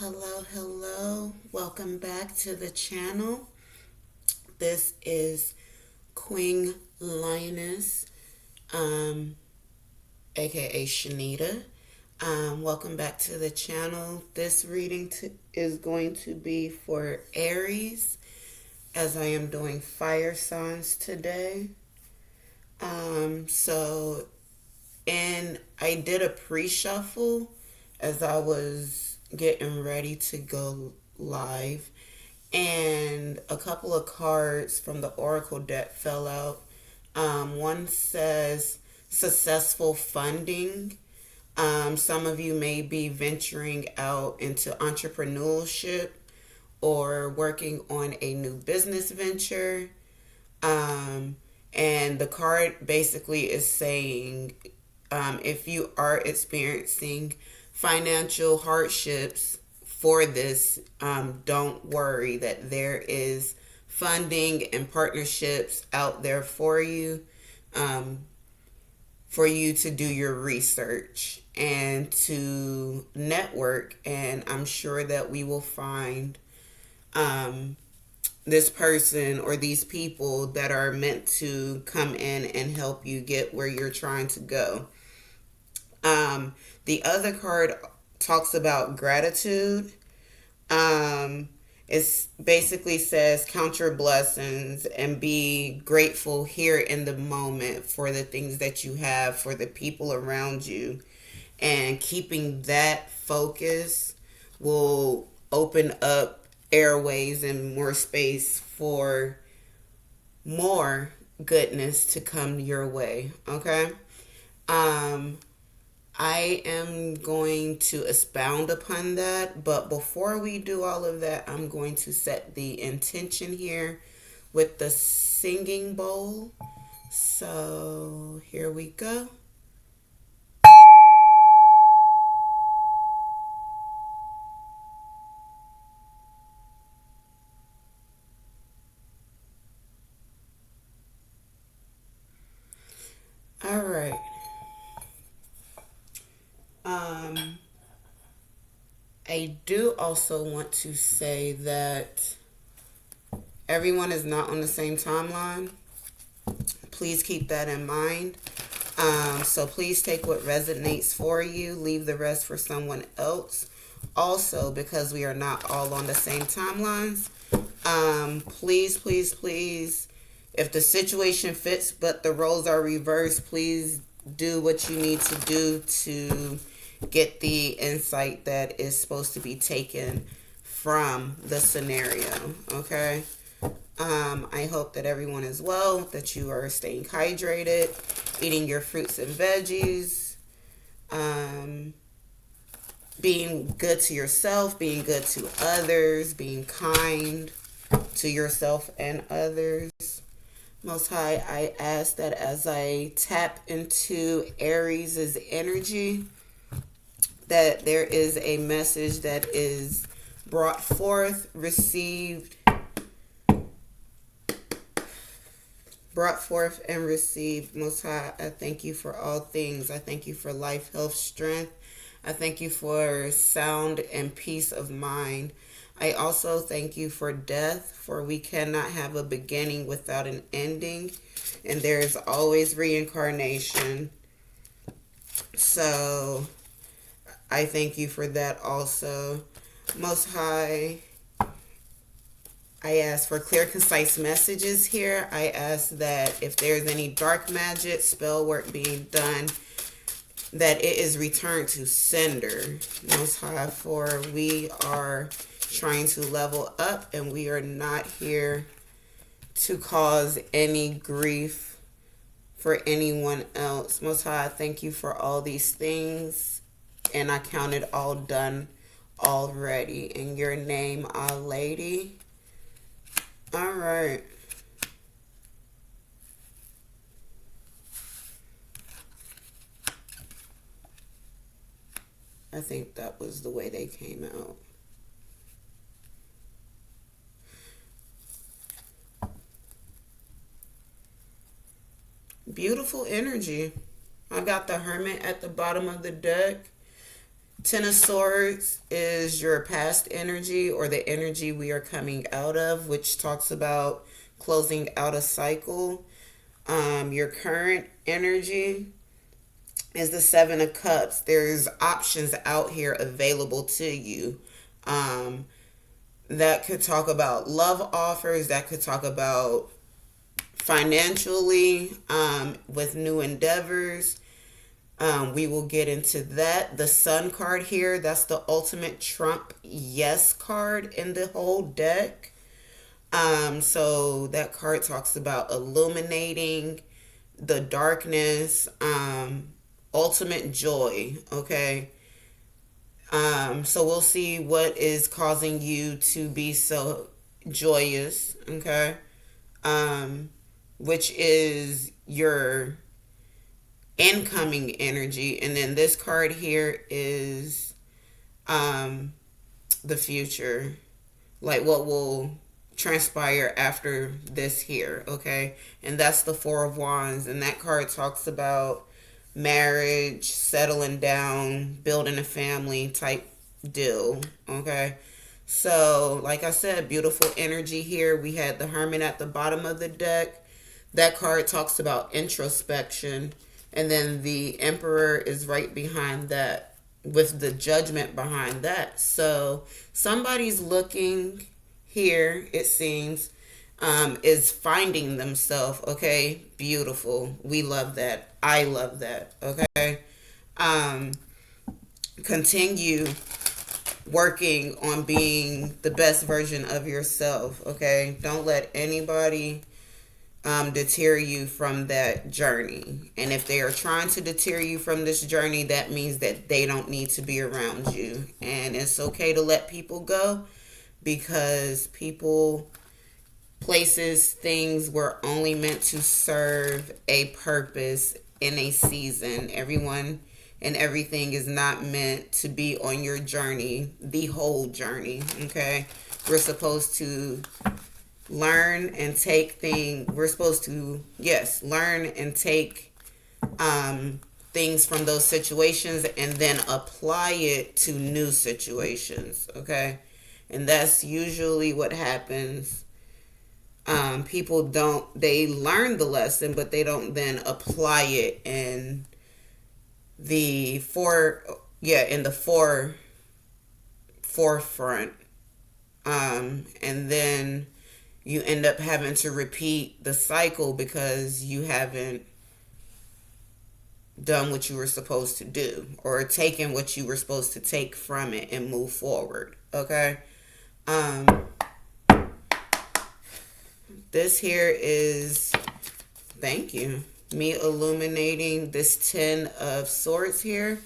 Hello, hello. Welcome back to the channel. This is Queen Lioness, um, aka Shanita. Welcome back to the channel. This reading is going to be for Aries, as I am doing fire signs today. So, and I did a pre-shuffle as I was getting ready to go live, and a couple of cards from the Oracle deck fell out. One says successful funding. Some of you may be venturing out into entrepreneurship or working on a new business venture. Um, and the card basically is saying if you are experiencing financial hardships for this, don't worry that there is funding and partnerships out there um, for you to do your research and to network. And I'm sure that we will find um, this person or these people that are meant to come in and help you get where you're trying to go. The other card talks about gratitude. It basically says count your blessings and be grateful here in the moment for the things that you have, for the people around you. And keeping that focus will open up airways and more space for more goodness to come your way. Okay. Um, I am going to expound upon that, but before we do all of that, I'm going to set the intention here with the singing bowl. So here we go. All right. Um, I do also want to say that everyone is not on the same timeline. Please keep that in mind. So please take what resonates for you, leave the rest for someone else. Also, because we are not all on the same timelines, please, please, please, if the situation fits but the roles are reversed, please do what you need to do to get the insight that is supposed to be taken from the scenario. Okay. I hope that everyone is well, that you are staying hydrated, eating your fruits and veggies, um, being good to yourself, being good to others, being kind to yourself and others. Most High, I ask that as I tap into Aries' energy, that there is a message that is brought forth, brought forth and received. Most High, I thank you for all things. I thank you for life, health, strength. I thank you for sound and peace of mind. I also thank you for death, for we cannot have a beginning without an ending, and there is always reincarnation. So I thank you for that also. Most High, I ask for clear, concise messages here. I ask that if there's any dark magic, spell work being done, that it is returned to sender. Most High, for we are trying to level up and we are not here to cause any grief for anyone else. Most High, I thank you for all these things, and I count it all done already. In your name, Our Lady. All right. I think that was the way they came out. Beautiful energy. I got the Hermit at the bottom of the deck. Ten of Swords is your past energy or the energy we are coming out of, which talks about closing out a cycle. Your current energy is the Seven of Cups. There's options out here available to you. Um, that could talk about love offers. That could talk about financially, with new endeavors. We will get into that. The Sun card here, that's the ultimate Trump yes card in the whole deck. So that card talks about illuminating the darkness, ultimate joy. Okay. So we'll see what is causing you to be so joyous. Okay. Which is your incoming energy. And then this card here is the future, like what will transpire after this here. Okay. And that's the Four of Wands. And that card talks about marriage, settling down, building a family type deal. Okay. So, like I said, beautiful energy here. We had the Hermit at the bottom of the deck. That card talks about introspection. And then the Emperor is right behind that with the Judgment behind that. So, somebody's looking here, it seems, is finding themselves. Okay. Beautiful. We love that. I love that. Okay. Continue working on being the best version of yourself. Okay. Don't let anybody deter you from that journey. And if they are trying to deter you from this journey, that means that they don't need to be around you. And it's okay to let people go, because people, places, things were only meant to serve a purpose in a season. Everyone and everything is not meant to be on your journey, the whole journey. Okay. We're supposed to learn and take things. We're supposed to, yes, learn and take things from those situations and then apply it to new situations. Okay. And that's usually what happens. People don't, they learn the lesson, but they don't then apply it in the forefront. And then you end up having to repeat the cycle because you haven't done what you were supposed to do or taken what you were supposed to take from it and move forward. Okay. This here is, thank you, me illuminating this 10 of Swords here.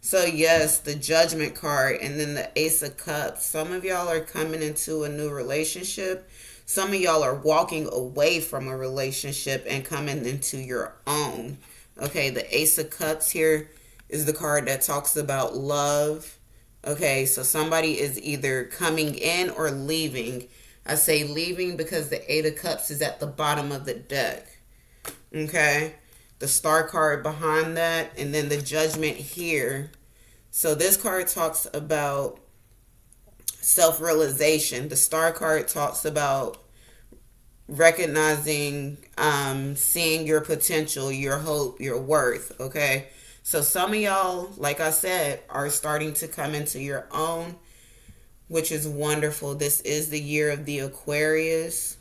So yes, the Judgment card and then the Ace of Cups. Some of y'all are coming into a new relationship. Some of y'all are walking away from a relationship and coming into your own. Okay, the Ace of Cups here is the card that talks about love. Okay, so somebody is either coming in or leaving. I say leaving because the Eight of Cups is at the bottom of the deck. Okay, the Star card behind that, and then the Judgment here. So this card talks about self-realization. The Star card talks about recognizing, seeing your potential, your hope, your worth. Okay, so some of y'all, like I said, are starting to come into your own, which is wonderful. This is the year of the Aquarius.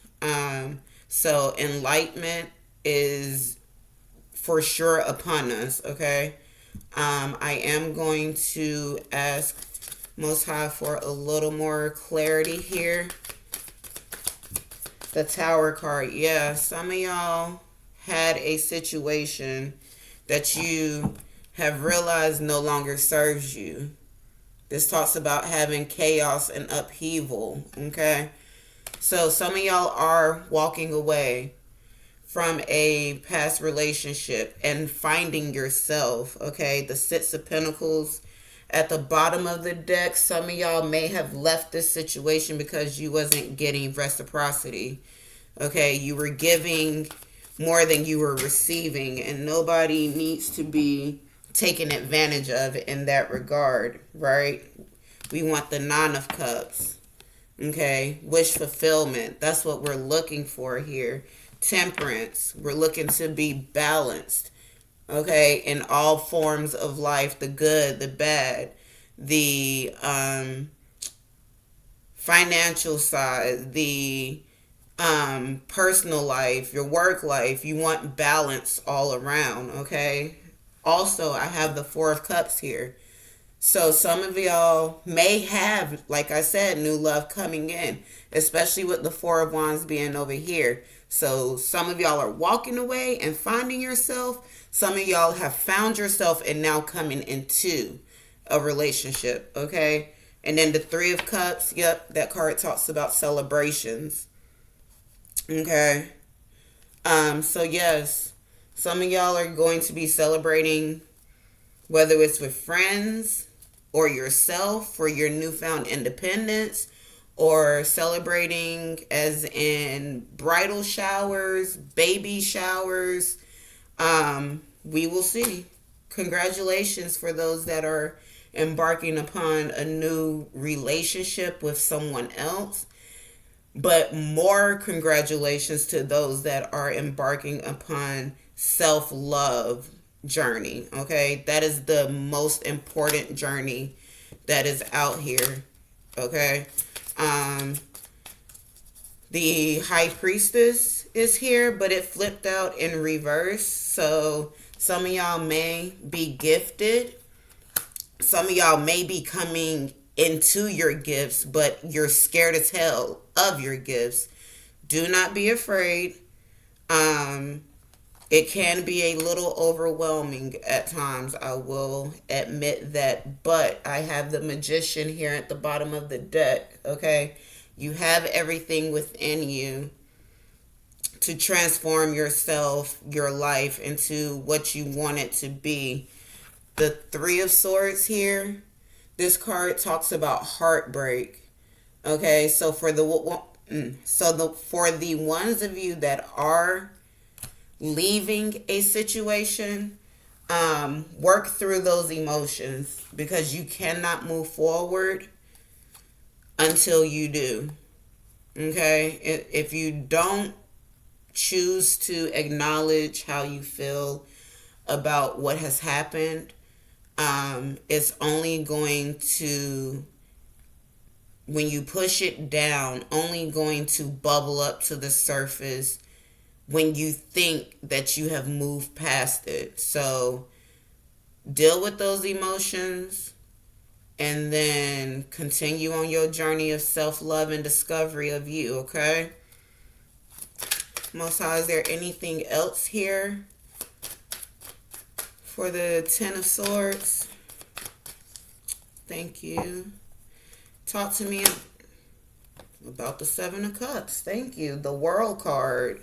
So enlightenment is for sure upon us. Okay. I am going to ask Most High for a little more clarity here. The Tower card. Yeah, some of y'all had a situation that you have realized no longer serves you. This talks about having chaos and upheaval. Okay. So some of y'all are walking away from a past relationship and finding yourself. Okay. The Six of Pentacles at the bottom of the deck. Some of y'all may have left this situation because you wasn't getting reciprocity. Okay. You were giving more than you were receiving, and nobody needs to be taken advantage of in that regard, right? We want the Nine of Cups. Okay, wish fulfillment. That's what we're looking for here. Temperance. We're looking to be balanced. Okay, in all forms of life, the good, the bad, the financial side, the personal life, your work life. You want balance all around. Okay. Also, I have the Four of Cups here. So some of y'all may have, like I said, new love coming in, especially with the Four of Wands being over here. So some of y'all are walking away and finding yourself. Some of y'all have found yourself and now coming into a relationship, okay? And then the Three of Cups, yep, that card talks about celebrations. Okay. So yes, some of y'all are going to be celebrating, whether it's with friends or yourself for your newfound independence, or celebrating as in bridal showers, baby showers. We will see. Congratulations for those that are embarking upon a new relationship with someone else. But more congratulations to those that are embarking upon self-love journey. Okay, that is the most important journey that is out here. Okay. The High Priestess is here, but it flipped out in reverse. So some of y'all may be gifted. Some of y'all may be coming into your gifts, but you're scared as hell of your gifts. Do not be afraid. It can be a little overwhelming at times, I will admit that. But I have the Magician here at the bottom of the deck, okay? You have everything within you to transform yourself, your life, into what you want it to be. The Three of Swords here, this card talks about heartbreak. Okay, so for the ones of you that are leaving a situation, work through those emotions, because you cannot move forward until you do. Okay, if you don't choose to acknowledge how you feel about what has happened, it's only going to, when you push it down, only going to bubble up to the surface when you think that you have moved past it. So deal with those emotions and then continue on your journey of self-love and discovery of you, okay? Most High, is there anything else here for the Ten of Swords? Thank you. Talk to me about the Seven of Cups. Thank you. The World card.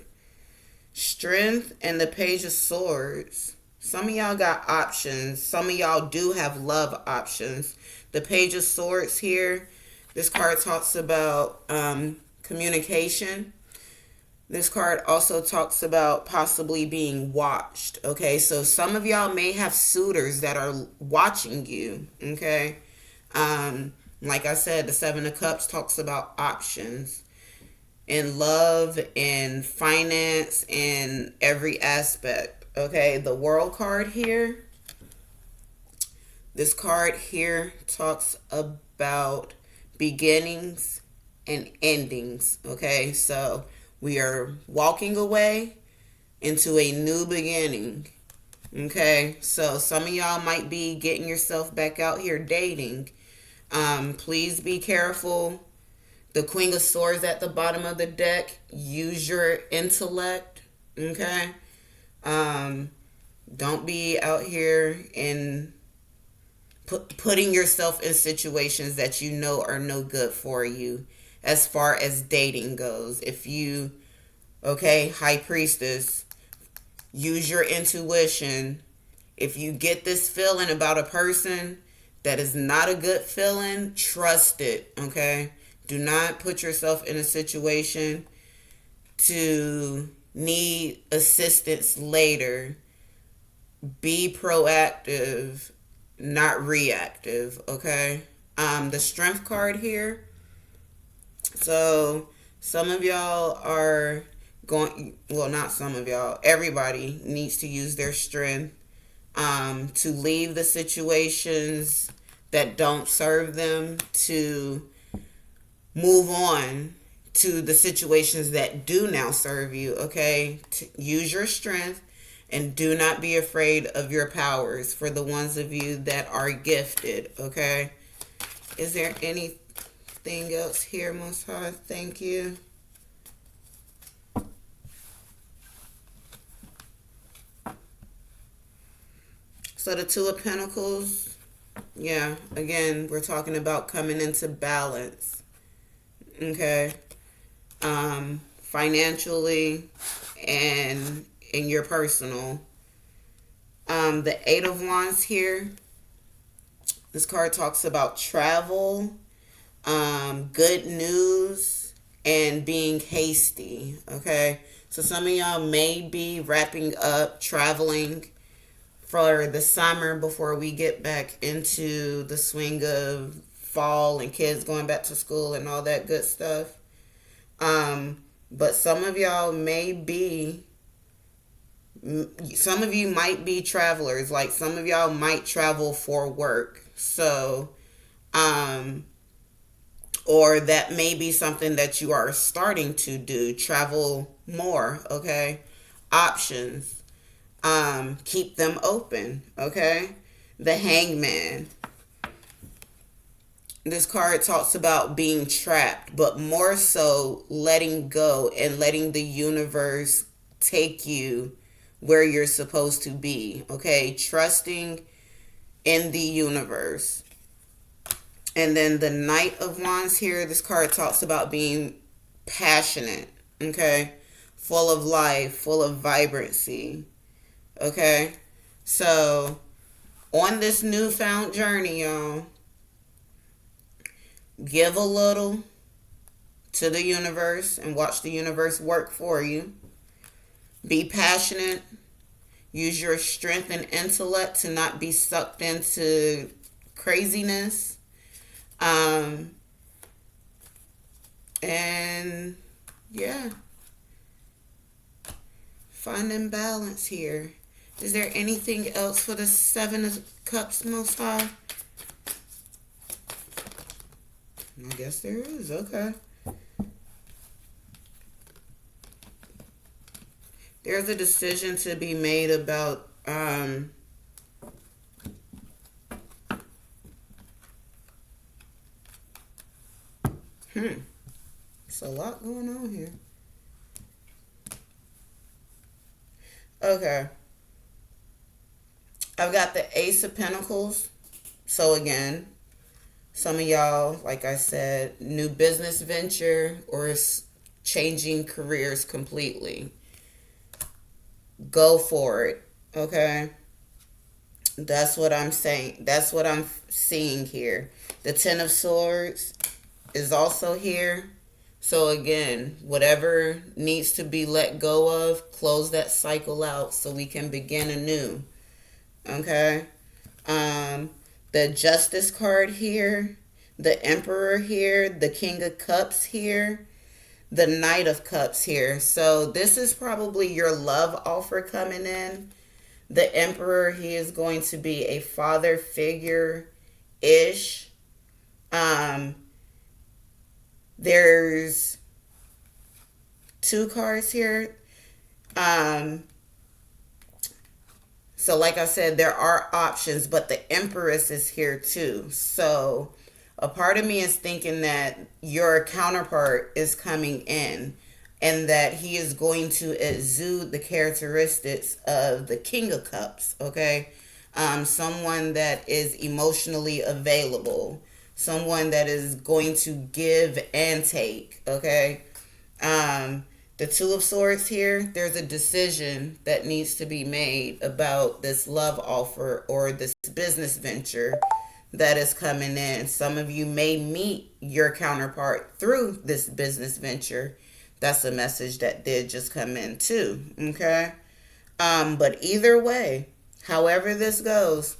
Strength and the Page of Swords. Some of y'all got options. Some of y'all do have love options. The Page of Swords here. This card talks about communication. This card also talks about possibly being watched. Okay, so some of y'all may have suitors that are watching you. Okay. Like I said, the Seven of Cups talks about options in love, in finance, in every aspect. Okay, the World card here. This card here talks about beginnings and endings. Okay, so we are walking away into a new beginning. Okay, so some of y'all might be getting yourself back out here dating. Please be careful. The Queen of Swords at the bottom of the deck. Use your intellect. Okay. Don't be out here and putting yourself in situations that you know are no good for you as far as dating goes. If you, okay, High Priestess, use your intuition. If you get this feeling about a person that is not a good feeling, trust it, okay? Do not put yourself in a situation to need assistance later Be proactive, not reactive, okay? The strength card here. So some of y'all are going, well, not some of y'all, everybody needs to use their strength to leave the situations that don't serve them, to move on to the situations that do now serve you, okay? To use your strength and do not be afraid of your powers for the ones of you that are gifted, okay? Is there anything else here, Most High? Thank you. So the Two of Pentacles, yeah, again, we're talking about coming into balance, okay? Financially and in your personal. The Eight of Wands here, this card talks about travel, good news, and being hasty, okay? So some of y'all may be wrapping up traveling for the summer before we get back into the swing of fall and kids going back to school and all that good stuff. But some of y'all may be, some of you might be travelers. Like some of y'all might travel for work. So, or that may be something that you are starting to do. Travel more, okay? Options. Keep them open, okay? The Hangman. This card talks about being trapped, but more so letting go and letting the universe take you where you're supposed to be, okay? Trusting in the universe. And then the Knight of Wands here, this card talks about being passionate, okay? Full of life, full of vibrancy, okay? So, on this newfound journey, y'all, give a little to the universe and watch the universe work for you. Be passionate. Use your strength and intellect to not be sucked into craziness. And yeah, finding balance here. Is there anything else for the Seven of Cups, Most High? I guess there is. Okay. There's a decision to be made about it's a lot going on here. Okay. I've got the Ace of Pentacles. So again, some of y'all, like I said, new business venture or changing careers completely. Go for it, okay? That's what I'm saying. That's what I'm seeing here. The Ten of Swords is also here. So again, whatever needs to be let go of, close that cycle out so we can begin anew. Okay? The Justice card here, the Emperor here, the King of Cups here, the Knight of Cups here. So this is probably your love offer coming in. The Emperor, he is going to be a father figure-ish. There's two cards here. So like I said, there are options, but the Empress is here too. So a part of me is thinking that your counterpart is coming in and that he is going to exude the characteristics of the King of Cups, okay? Someone that is emotionally available, someone that is going to give and take, okay? The Two of Swords here, there's a decision that needs to be made about this love offer or this business venture that is coming in. Some of you may meet your counterpart through this business venture. That's a message that did just come in too, okay? But either way, However this goes,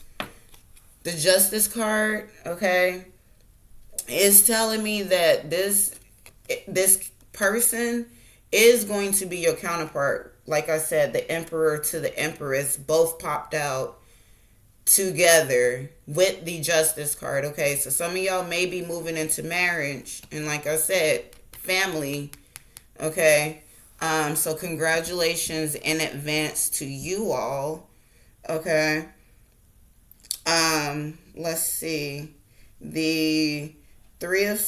the Justice card, okay, is telling me that this person is going to be your counterpart. Like I said, the Emperor to the Empress both popped out together with the Justice card. Okay, so some of y'all may be moving into marriage, and like I said, family. Okay, so congratulations in advance to you all. Okay, let's see, the three of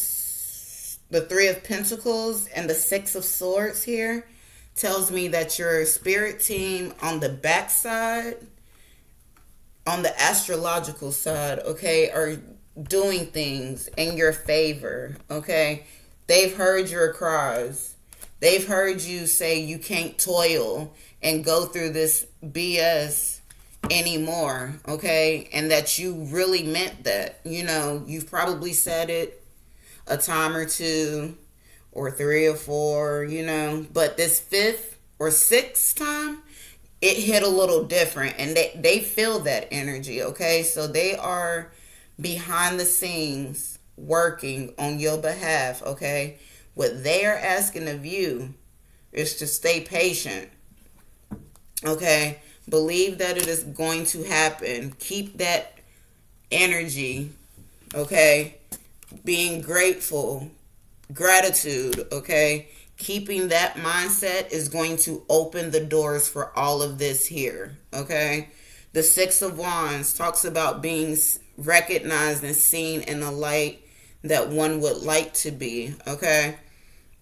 the Three of Pentacles and the Six of Swords here tells me that your spirit team on the backside, on the astrological side, okay, are doing things in your favor, okay? They've heard your cries. They've heard you say you can't toil and go through this BS anymore, okay? And that you really meant that. You know, you've probably said it a time or two or three or four, you know, but this fifth or sixth time, it hit a little different, and they feel that energy, okay? So they are behind the scenes working on your behalf, okay? What they are asking of you is to stay patient, okay? Believe that it is going to happen. Keep that energy, okay? Being grateful, gratitude, okay? Keeping that mindset is going to open the doors for all of this here, okay? The Six of Wands talks about being recognized and seen in the light that one would like to be, okay?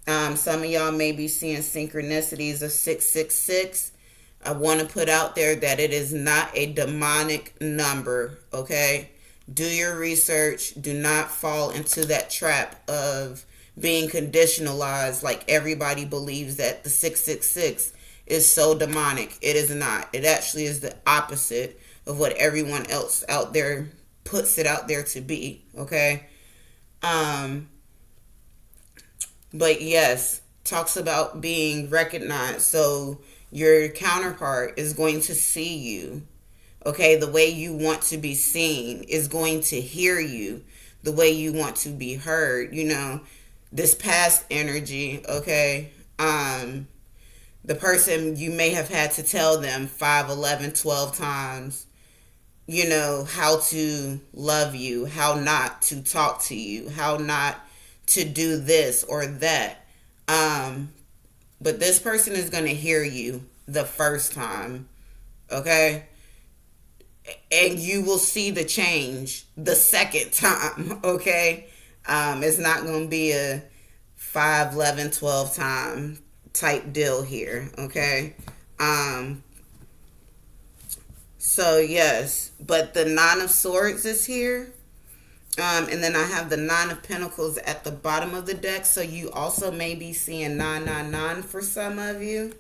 Some of y'all may be seeing synchronicities of 666. I want to put out there that it is not a demonic number, okay? Do your research. Do not fall into that trap of being conditionalized like everybody believes that the 666 is so demonic. It is not. It actually is the opposite of what everyone else out there puts it out there to be, okay? But yes, talks about being recognized. So your counterpart is going to see you, okay? The way you want to be seen, is going to hear you the way you want to be heard, you know? This past energy, okay? The person, you may have had to tell them 5, 11, 12 times, you know, how to love you, how not to talk to you, how not to do this or that. But this person is going to hear you the first time, okay? And you will see the change the second time, okay? It's not going to be a 5, 11, 12 time type deal here, okay? So, yes. But the Nine of Swords is here. And then I have the Nine of Pentacles at the bottom of the deck. So, you also may be seeing 999 for some of you,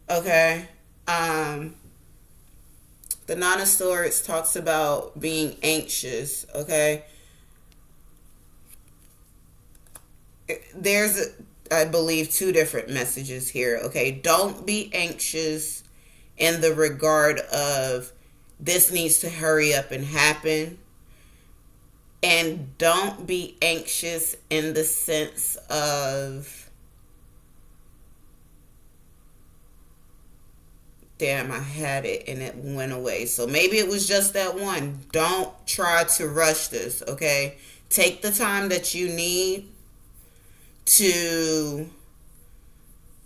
okay? The Nine of Swords talks about being anxious, okay? There's, I believe, two different messages here, okay? Don't be anxious in the regard of this needs to hurry up and happen. And don't be anxious in the sense of, damn, I had it and it went away. So maybe it was just that one. Don't try to rush this, okay? Take the time that you need to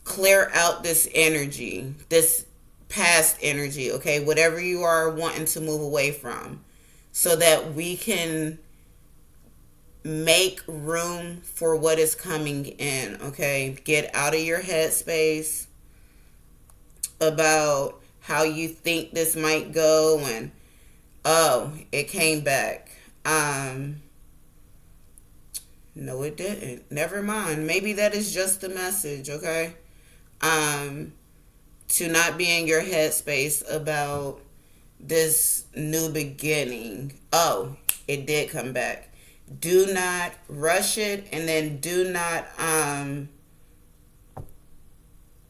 clear out this energy, this past energy, okay? Whatever you are wanting to move away from, so that we can make room for what is coming in, okay? Get out of your headspace about how you think this might go and, oh, it came back. No, it didn't. Never mind. Maybe that is just the message, okay? To not be in your headspace about this new beginning. Oh, it did come back. Do not rush it, and then do not,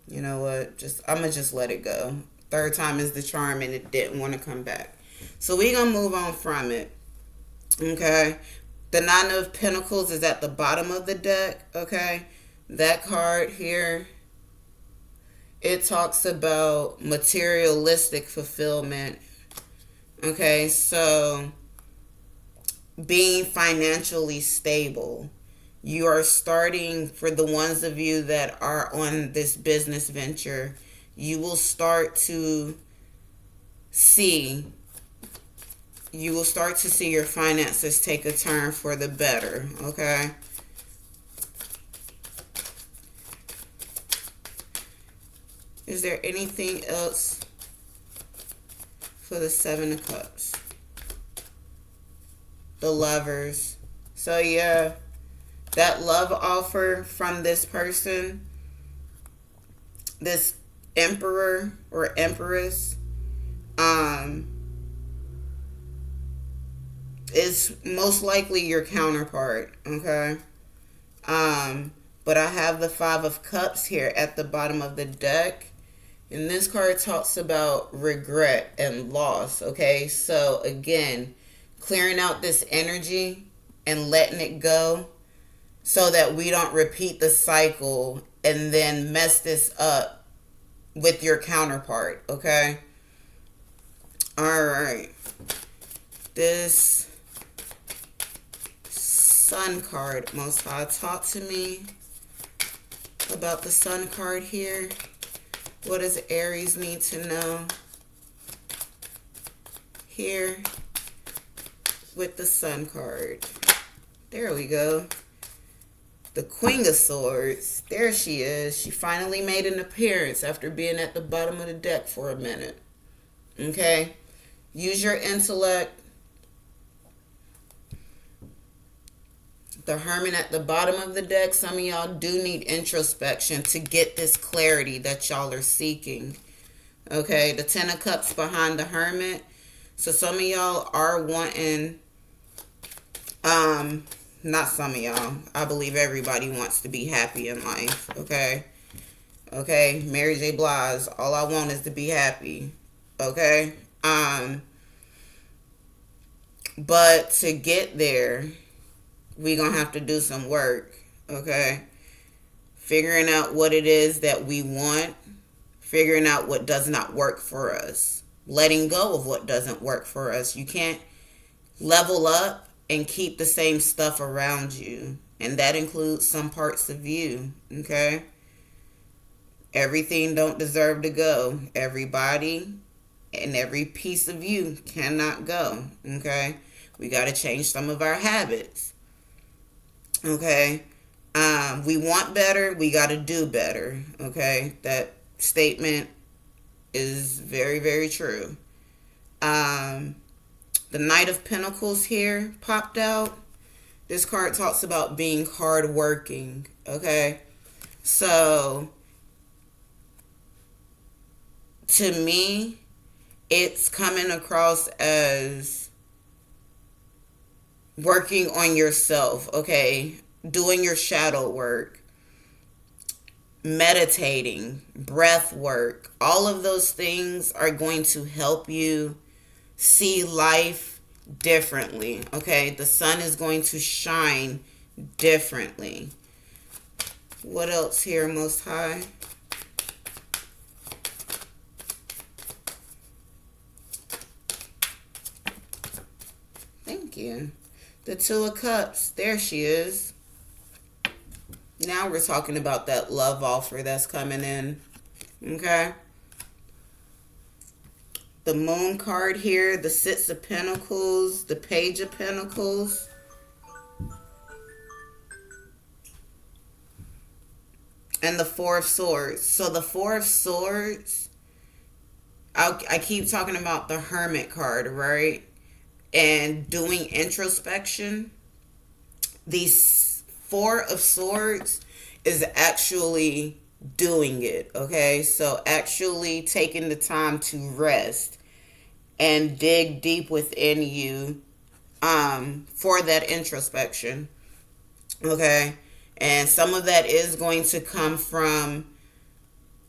you know what? I'm gonna just let it go. Third time is the charm, and it didn't want to come back. So we're going to move on from it. Okay. The Nine of Pentacles is at the bottom of the deck. Okay. That card here, it talks about materialistic fulfillment. Okay. So being financially stable. You are starting, for the ones of you that are on this business venture, you will start to see your finances take a turn for the better, okay? Is there anything else for the Seven of Cups? The Lovers. So yeah, that love offer from this person, this emperor or empress, is most likely your counterpart, okay? But I have the Five of Cups here at the bottom of the deck, and this card talks about regret and loss, okay? So again, clearing out this energy and letting it go, so that we don't repeat the cycle and then mess this up with your counterpart, okay? All right. This Sun card, Most High, talk to me about the Sun card here. What does Aries need to know here with the Sun card? There we go. The Queen of Swords. There she is. She finally made an appearance after being at the bottom of the deck for a minute. Okay? Use your intellect. The Hermit at the bottom of the deck. Some of y'all do need introspection to get this clarity that y'all are seeking. Okay? The Ten of Cups behind the Hermit. So some of y'all are wanting... Not some of y'all. I believe everybody wants to be happy in life. Okay? Okay? Mary J. Blige. All I want is to be happy. Okay? But to get there, we gonna have to do some work. Okay? Figuring out what it is that we want. Figuring out what does not work for us. Letting go of what doesn't work for us. You can't level up and keep the same stuff around you. And that includes some parts of you. Okay? Everything don't deserve to go. Everybody and every piece of you cannot go. Okay? We got to change some of our habits. Okay? We want better. We got to do better. Okay? That statement is very, very true. The Knight of Pentacles here popped out. This card talks about being hardworking. Okay? So, to me, it's coming across as working on yourself. Okay? Doing your shadow work. Meditating. Breath work. All of those things are going to help you see life differently. Okay? The sun is going to shine differently. What else here, Most High? Thank you. The Two of Cups. There she is. Now we're talking about that love offer that's coming in. Okay? The Moon card here, the Six of Pentacles, the Page of Pentacles. And the Four of Swords. So the Four of Swords, I keep talking about the Hermit card, right? And doing introspection. These Four of Swords is actually doing it, okay? So actually taking the time to rest and dig deep within you for that introspection, okay? And some of that is going to come from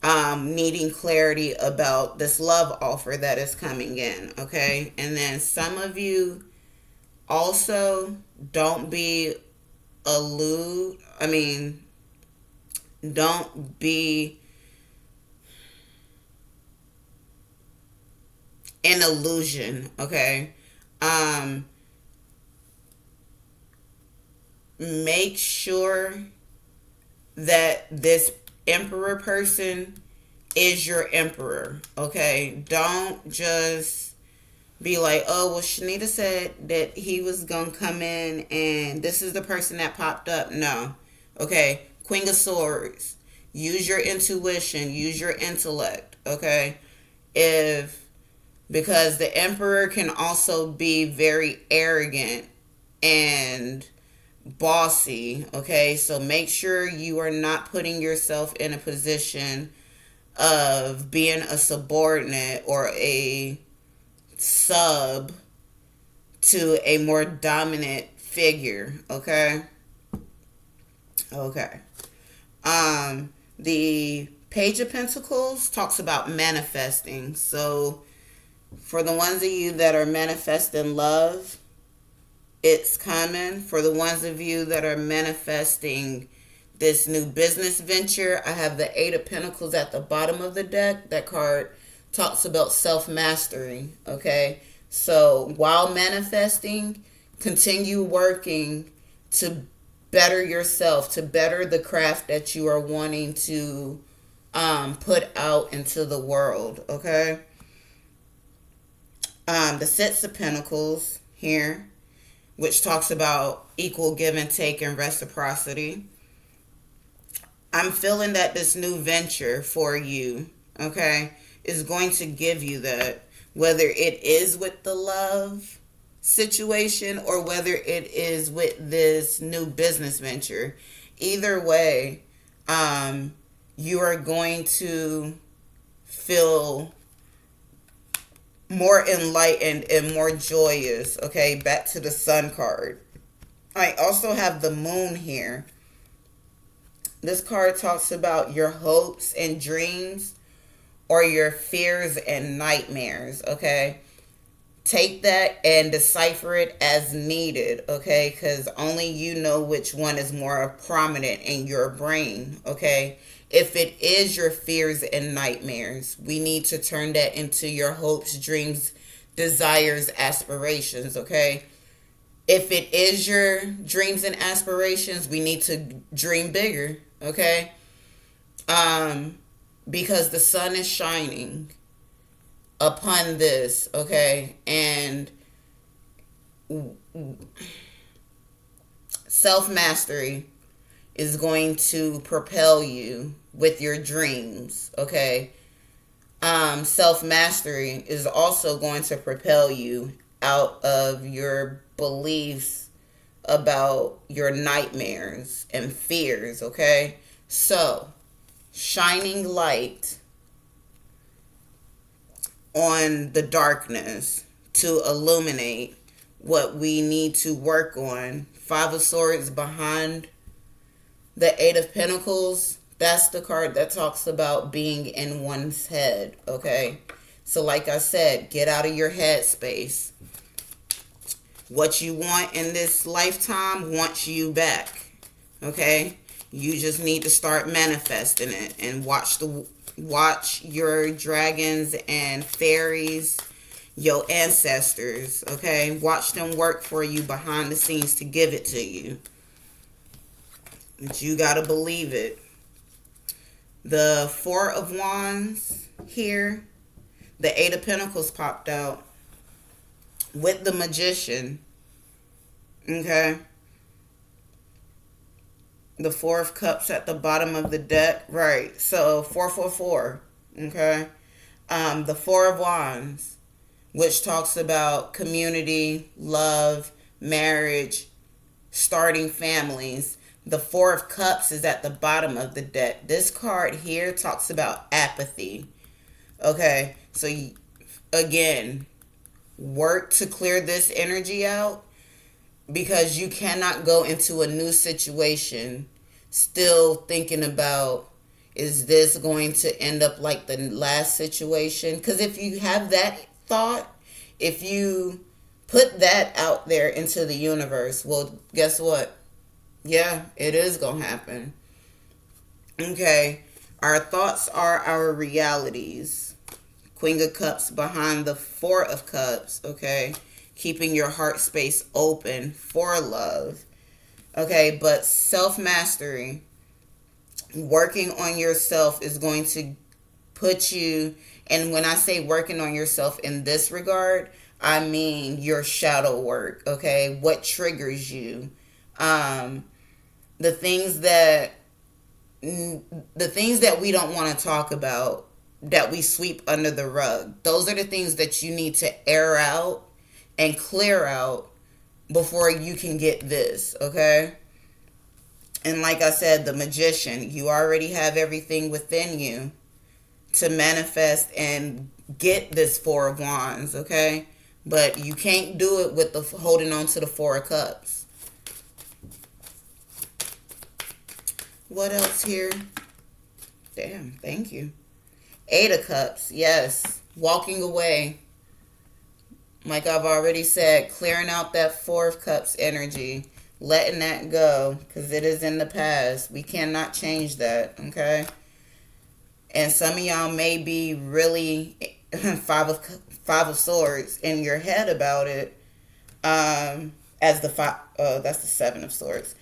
needing clarity about this love offer that is coming in, okay? And then some of you also don't be don't be an illusion, okay? Um, Make sure that this emperor person is your emperor, okay? Don't just be like, oh, well, Shanita said that he was going to come in and this is the person that popped up. No. Okay. Queen of Swords. Use your intuition. Use your intellect. Okay. If, because the emperor can also be very arrogant and bossy. Okay. So make sure you are not putting yourself in a position of being a subordinate or a sub to a more dominant figure, okay? Okay. The Page of Pentacles talks about manifesting. So for the ones of you that are manifesting love, it's coming. For the ones of you that are manifesting this new business venture, I have the Eight of Pentacles at the bottom of the deck. That card talks about self-mastery, okay? So while manifesting, continue working to better yourself, to better the craft that you are wanting to put out into the world, okay? The Six of Pentacles here, which talks about equal give and take and reciprocity. I'm feeling that this new venture for you, okay, is going to give you that, whether it is with the love situation or whether it is with this new business venture. Either way, you are going to feel more enlightened and more joyous, okay? Back to the Sun card. I also have the Moon here. This card talks about your hopes and dreams or your fears and nightmares, okay? Take that and decipher it as needed, okay? Because only you know which one is more prominent in your brain, okay? If it is your fears and nightmares, we need to turn that into your hopes, dreams, desires, aspirations, okay? If it is your dreams and aspirations, we need to dream bigger, okay? Because the sun is shining upon this, okay? And self-mastery is going to propel you with your dreams, okay? Self-mastery is also going to propel you out of your beliefs about your nightmares and fears, okay? So, shining light on the darkness to illuminate what we need to work on. Five of Swords behind the Eight of Pentacles, that's the card that talks about being in one's head, okay? So like I said, get out of your head space. What you want in this lifetime wants you back, okay? You just need to start manifesting it and watch your dragons and fairies, your ancestors, okay? Watch them work for you behind the scenes to give it to you. But you got to believe it. The Four of Wands here, the Eight of Pentacles popped out with the Magician, okay? The Four of Cups at the bottom of the deck, right? So 444, okay? The Four of Wands, which talks about community, love, marriage, starting families. The Four of Cups is at the bottom of the deck. This card here talks about apathy. Okay, so again, work to clear this energy out because you cannot go into a new situation still thinking about Is this going to end up like the last situation? Because if you have that thought, if you put that out there into the universe, well, guess what? Yeah, it is going to happen. Okay. Our thoughts are our realities. Queen of Cups behind the Four of Cups. Okay. Keeping your heart space open for love. Okay. But self-mastery, working on yourself is going to put you, and when I say working on yourself in this regard, I mean your shadow work. Okay. What triggers you? The things that we don't want to talk about, that we sweep under the rug, those are the things that you need to air out and clear out before you can get this. Okay. And like I said, the Magician, you already have everything within you to manifest and get this Four of Wands. Okay. But you can't do it with the holding on to the Four of Cups. What else here? Damn, thank you. Eight of Cups, yes. Walking away. Like I've already said, clearing out that Four of Cups energy. Letting that go, because it is in the past. We cannot change that, okay? And some of y'all may be really five of Swords in your head about it. As the that's the Seven of Swords.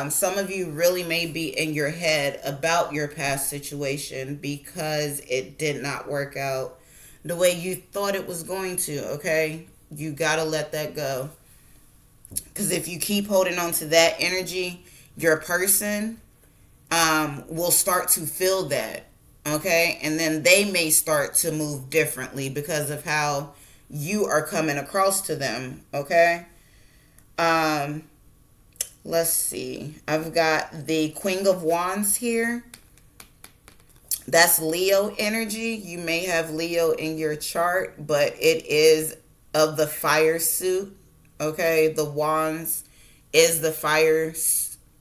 Some of you really may be in your head about your past situation because it did not work out the way you thought it was going to, okay? You got to let that go. Because if you keep holding on to that energy, your person will start to feel that, okay? And then they may start to move differently because of how you are coming across to them, okay? Let's see. I've got the Queen of Wands here. That's Leo energy. You may have Leo in your chart, but it is of the fire suit. Okay, the Wands is the fire,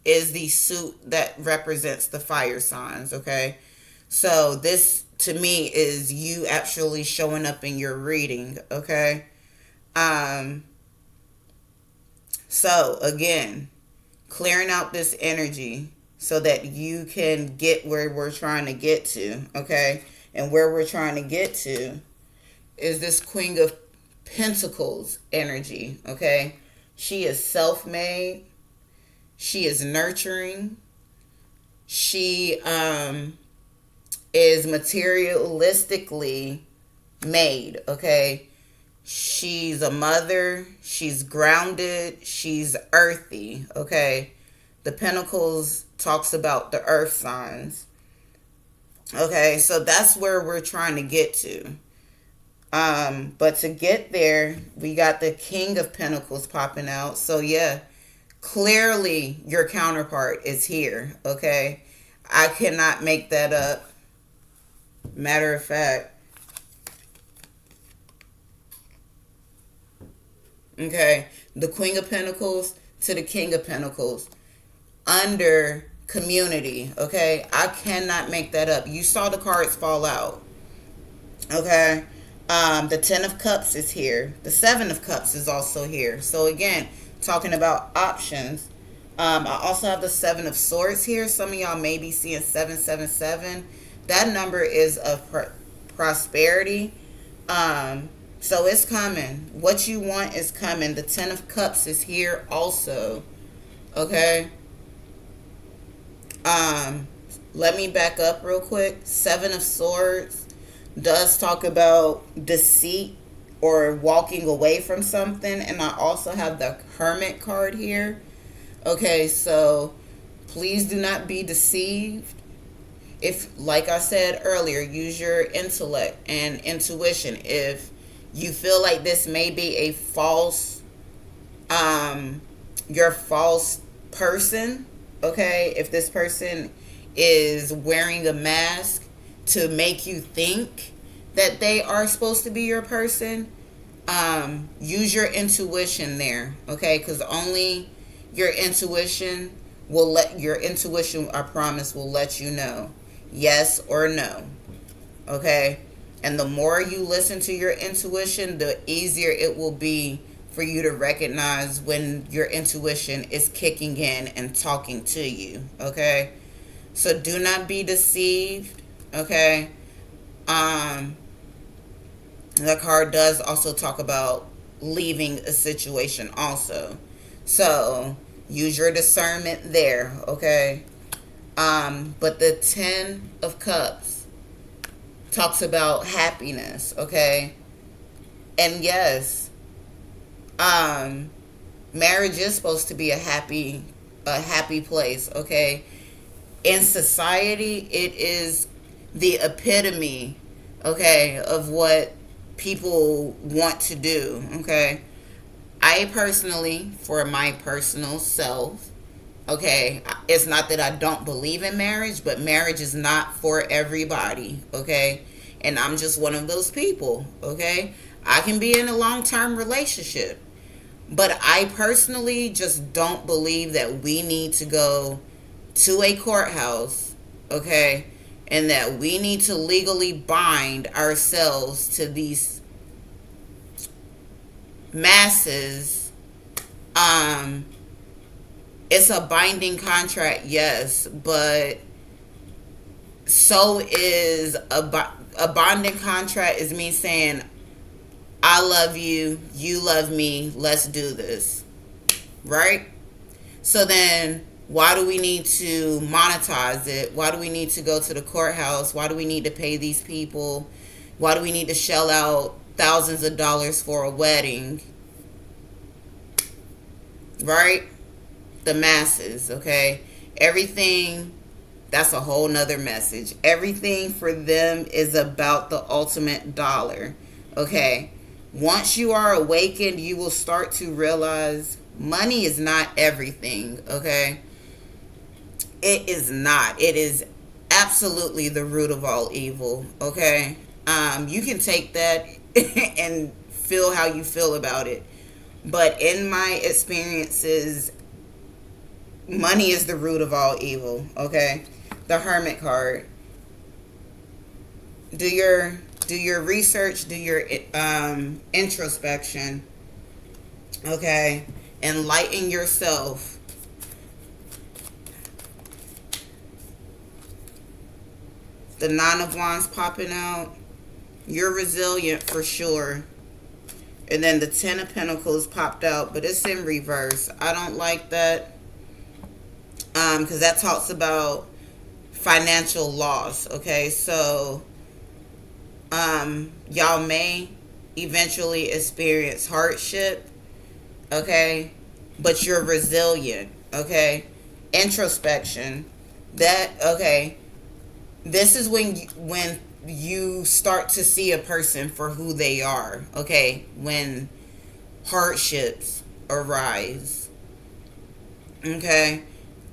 is the suit that represents the fire signs. Okay, so this to me is you actually showing up in your reading. Okay, so again, clearing out this energy so that you can get where we're trying to get to, okay? And where we're trying to get to is this Queen of Pentacles energy, okay? She is self-made. She is nurturing. She is materialistically made, okay? She's a mother. She's grounded. She's earthy, okay? The Pentacles talks about the earth signs. Okay, so that's where we're trying to get to. But to get there, we got the King of Pentacles popping out. So yeah, clearly your counterpart is here, okay? I cannot make that up. Matter of fact, okay, the Queen of Pentacles to the King of Pentacles under community, okay? I cannot make that up. You saw the cards fall out, okay? The Ten of Cups is here. The Seven of Cups is also here. So again, talking about options. I also have the Seven of Swords here. Some of y'all may be seeing 777. That number is of prosperity. So it's coming. What you want is coming. The Ten of Cups is here also. Okay. Let me back up real quick. Seven of Swords does talk about deceit or walking away from something. And I also have the Hermit card here. Okay, so please do not be deceived. If, like I said earlier, use your intellect and intuition. If you feel like this may be a false, your false person, okay? If this person is wearing a mask to make you think that they are supposed to be your person, use your intuition there, okay? Because only your intuition will I promise, will let you know. Yes or no. Okay? And the more you listen to your intuition, the easier it will be for you to recognize when your intuition is kicking in and talking to you. Okay? So do not be deceived. Okay? Um, the card does also talk about leaving a situation also. So use your discernment there. Okay? But the 10 of Cups talks about happiness, okay? And yes, um, marriage is supposed to be a happy place, okay? In society, it is the epitome, okay, of what people want to do, okay? I personally, for my personal self, okay, it's not that I don't believe in marriage, but marriage is not for everybody, okay? And I'm just one of those people, okay? I can be in a long-term relationship, but I personally just don't believe that we need to go to a courthouse, okay? And that we need to legally bind ourselves to these masses. um it's a binding contract, yes, but so is a bonding contract is me saying, I love you, you love me, let's do this, right? So then why do we need to monetize it? Why do we need to go to the courthouse? Why do we need to pay these people? Why do we need to shell out thousands of dollars for a wedding? Right? The masses, okay? Everything, that's a whole nother message. Everything for them is about the ultimate dollar, okay? Once you are awakened, you will start to realize money is not everything, okay? It is not. It is absolutely the root of all evil, okay? You can take that and feel how you feel about it. But in my experiences, money is the root of all evil, okay? The Hermit card. Do your research, do your introspection, okay? Enlighten yourself. The Nine of Wands popping out. You're resilient for sure. And then the Ten of Pentacles popped out, but it's in reverse. I don't like that. Because that talks about financial loss, okay? So y'all may eventually experience hardship, okay? But you're resilient, okay? Introspection. That, okay, this is when you start to see a person for who they are, okay? When hardships arise, okay?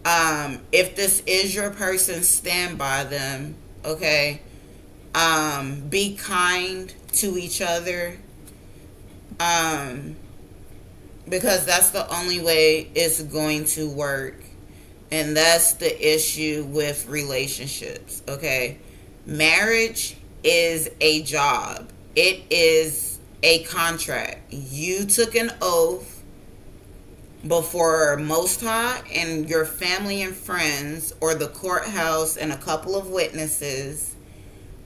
If this is your person, stand by them, okay? Be kind to each other, because that's the only way it's going to work. And that's the issue with relationships, okay? Marriage is a job. It is a contract. You took an oath before Most High and your family and friends, or the courthouse and a couple of witnesses,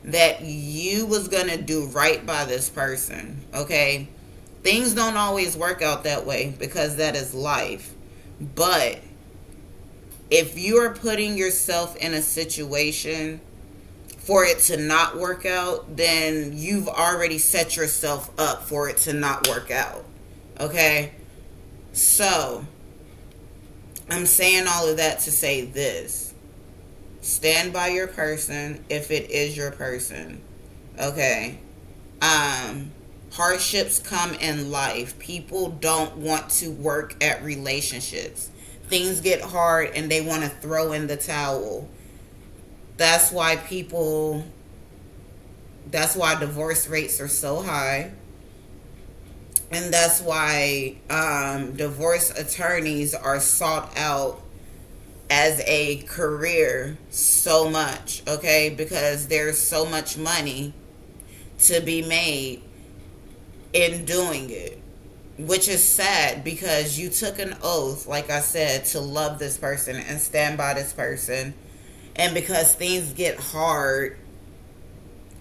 that you was going to do right by this person, okay? Things don't always work out that way because that is life. But if you are putting yourself in a situation for it to not work out, then you've already set yourself up for it to not work out, okay? So I'm saying all of that to say this: stand by your person if it is your person, okay? Hardships come in life. People don't want to work at relationships. Things get hard and they want to throw in the towel. That's why divorce rates are so high. And that's why divorce attorneys are sought out as a career so much, okay? Because there's so much money to be made in doing it, which is sad because you took an oath, like I said, to love this person and stand by this person. And because things get hard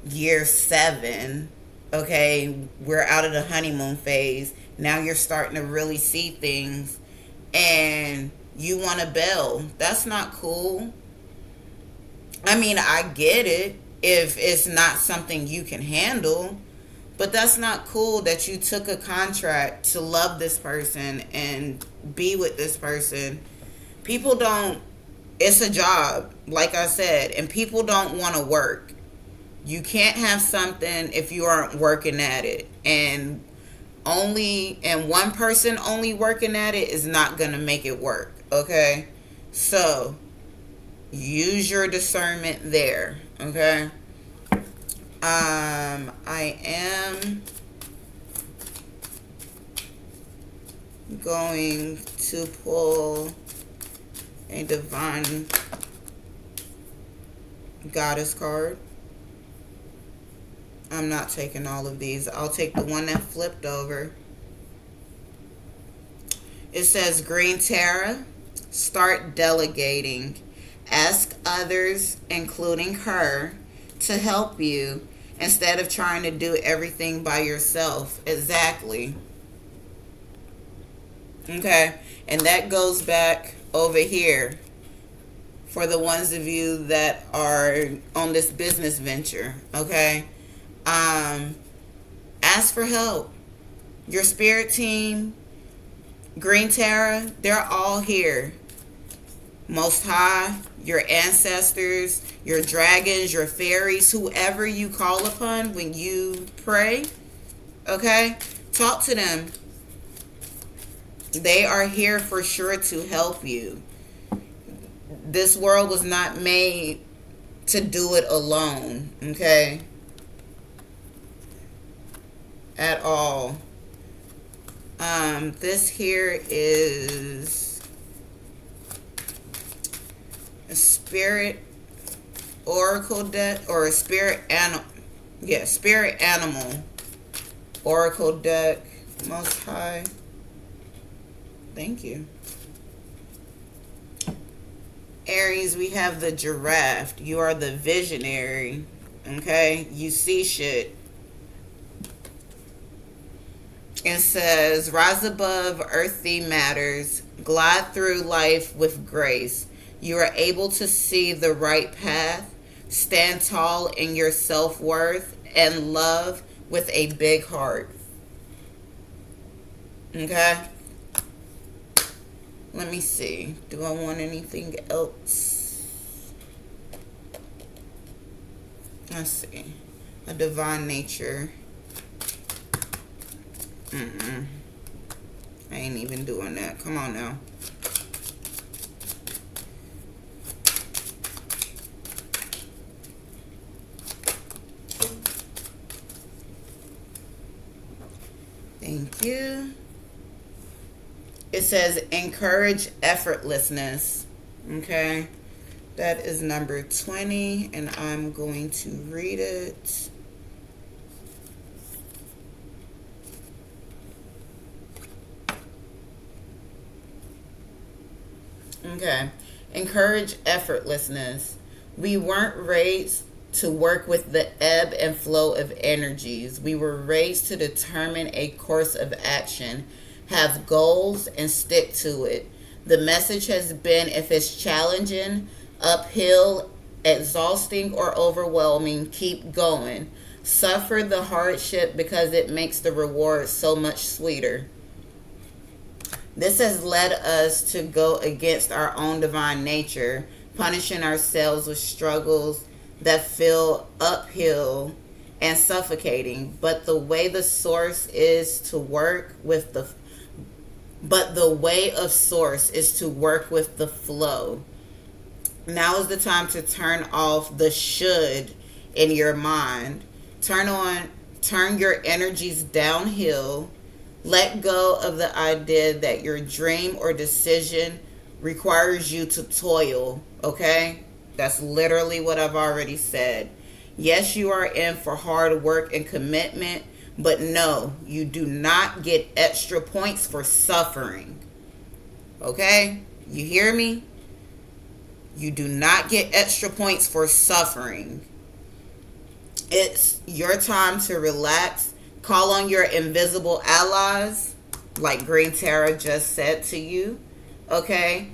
year 7, okay, we're out of the honeymoon phase. Now you're starting to really see things and you want to bail. That's not cool. I mean, I get it if it's not something you can handle, but that's not cool that you took a contract to love this person and be with this person. People don't, it's a job, like I said, and people don't want to work. You can't have something if you aren't working at it. And one person only working at it is not going to make it work, okay? So, use your discernment there, okay? I am going to pull a divine goddess card. I'm not taking all of these. I'll take the one that flipped over. It says, Green Tara, start delegating. Ask others, including her, to help you instead of trying to do everything by yourself. Exactly. Okay. And that goes back over here for the ones of you that are on this business venture. Okay. Ask for help. Your spirit team, Green Tara, they're all here. Most High, your ancestors, your dragons, your fairies, whoever you call upon when you pray, okay? Talk to them. They are here for sure to help you. This world was not made to do it alone, okay? At all. This here is a spirit oracle deck, or a spirit animal. Yeah, spirit animal oracle deck. Most High. Thank you. Aries, we have the giraffe. You are the visionary. Okay? You see shit. It says, rise above earthly matters, glide through life with grace. You are able to see the right path, stand tall in your self-worth, and love with a big heart. Okay? Let me see. Do I want anything else? Let's see. A divine nature. I ain't even doing that. Come on now. Thank you. It says encourage effortlessness. Okay. That is number 20, and I'm going to read it. Okay. Encourage effortlessness. We weren't raised to work with the ebb and flow of energies. We were raised to determine a course of action, have goals, and stick to it. The message has been, if it's challenging, uphill, exhausting, or overwhelming, keep going. Suffer the hardship because it makes the reward so much sweeter. This has led us to go against our own divine nature, punishing ourselves with struggles that feel uphill and suffocating. But the way of source is to work with the flow. Now is the time to turn off the should in your mind. Turn your energies downhill. Let go of the idea that your dream or decision requires you to toil, okay? That's literally what I've already said. Yes, you are in for hard work and commitment, but no, you do not get extra points for suffering. Okay? You hear me? You do not get extra points for suffering. It's your time to relax. Call on your invisible allies, like Green Tara just said to you. Okay?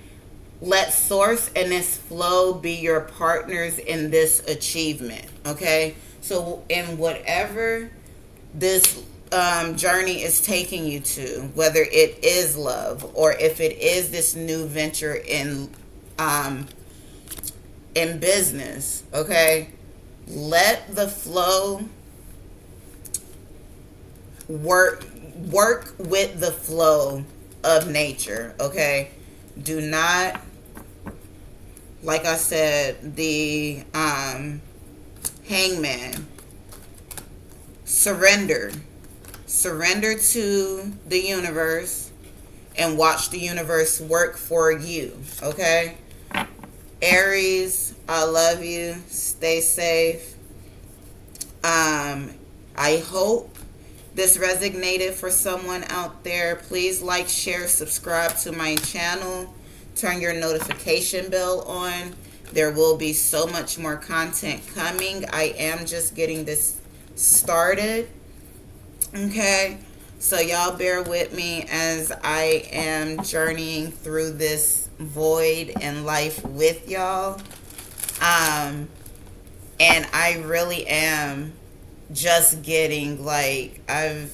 Let source and this flow be your partners in this achievement. Okay? So, in whatever this journey is taking you to, whether it is love or if it is this new venture in business, okay, let the flow work with the flow of nature. Okay, do not, like I said, the hangman, surrender to the universe and watch the universe work for you. Okay, Aries, I love you. Stay safe. I hope this resonated for someone out there. Please like, share, subscribe to my channel. Turn your notification bell on. There will be so much more content coming. I am just getting this started. Okay, so y'all bear with me as I am journeying through this void in life with y'all. And I really am just getting, like, I've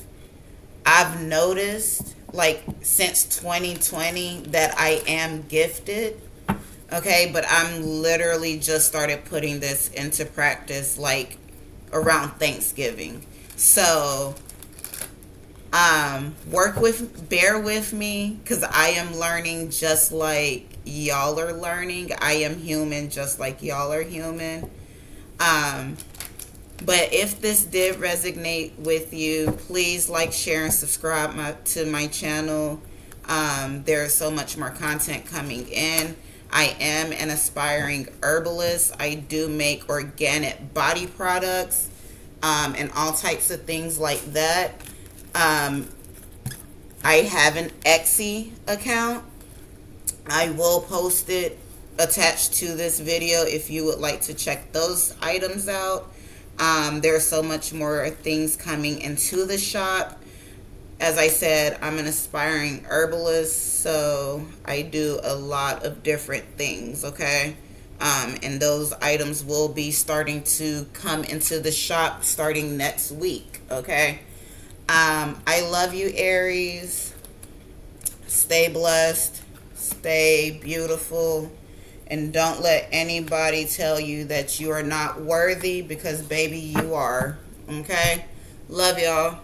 noticed, like, since 2020 that I am gifted. Okay, but I'm literally just started putting this into practice, like, around Thanksgiving. So bear with me, because I am learning just like y'all are learning. I am human just like y'all are human. But if this did resonate with you, please like, share, and subscribe to my channel. There's so much more content coming in. I am an aspiring herbalist. I do make organic body products and all types of things like that. I have an Etsy account. I will post it attached to this video if you would like to check those items out. There's so much more things coming into the shop. As I said, I'm an aspiring herbalist, so I do a lot of different things, okay? And those items will be starting to come into the shop starting next week, okay? I love you, Aries. Stay blessed. Stay beautiful. And don't let anybody tell you that you are not worthy, because, baby, you are. Okay? Love y'all.